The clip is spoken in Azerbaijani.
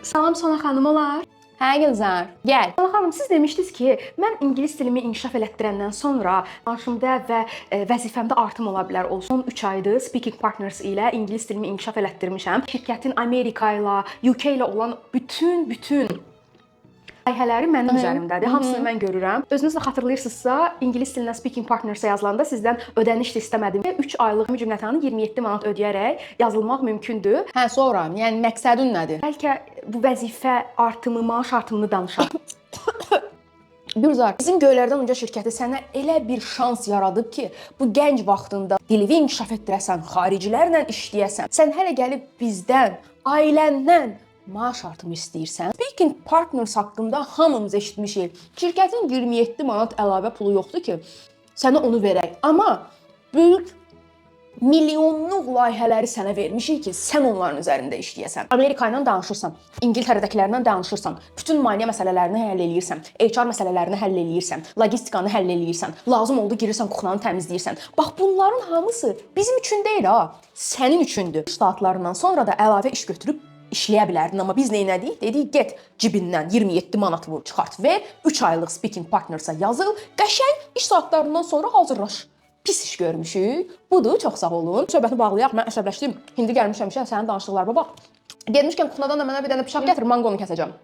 Salam Sona xanım olar. Hə Gülzar, gəl. Sona xanım, siz demişdiniz ki, mən ingilis dilimi inkişaf elətdirəndən sonra maaşımda və vəzifəmdə artım ola bilər. Son 3 aydır Speaking Partners ilə ingilis dilimi inkişaf elətdirmişəm. Şirkətin Amerika ilə, UK ilə olan bütün layihələri mənim üzərimdədir. Hamısını mən görürəm. Özünüz də xatırlayırsınızsa, ingilis dilinə Speaking Partners-a yazılanda sizdən ödəniş də istəmədim. 3 aylıq cümlətanı 27 manat ödəyərək yazılmaq mümkündür. Hə, sonra, yəni məqsədin nədir? Bəlkə bu vəzifə artımı, maaş artımını danışaq. Gülzar, bizim Göylərdən Uca şirkəti sənə elə bir şans yaradıb ki, bu gənc vaxtında dilini inkişaf etdirəsən, xaricilərlə işləyəsən. Sən hələ gəlib bizdən, ailəndən maaş artımı istəyirsən. Speaking Partners haqqında hamımız eşitmişik. Şirkətin 27 manat əlavə pulu yoxdur ki, sənə onu verək. Amma böyük milyonluq layihələri sənə vermişik ki, sən onların üzərində işləyəsən. Amerika ilə danışırsan, İngiltərədəkilərlə danışırsan, bütün maliyyə məsələlərini həll eləyirsən, HR məsələlərini həll eləyirsən, logistikanı həll eləyirsən, lazım oldu girirsən, kuxlanı təmizləyirsən. Bax bunların hamısı bizim üçün deyil ha, sənin üçündür. Saatlarından sonra da əlavə iş götürüb işləyə bilərdin, amma biz neynədik? Dedik, get cibindən 27 manat vur, çıxart və 3 aylıq Speaking Partners-a yazıl, qəşəng iş saatlarından sonra hazırlaş. Pis iş görmüşük. Budur, çox sağ olun. Söhbəti bağlayaq, mən əsəbləşdim. İndi gəlmişəm sənin danışdıqlarına bax. Getmişkən kuxnadan da mənə bir dənə bıçaq gətir, manqonu kəsəcəm.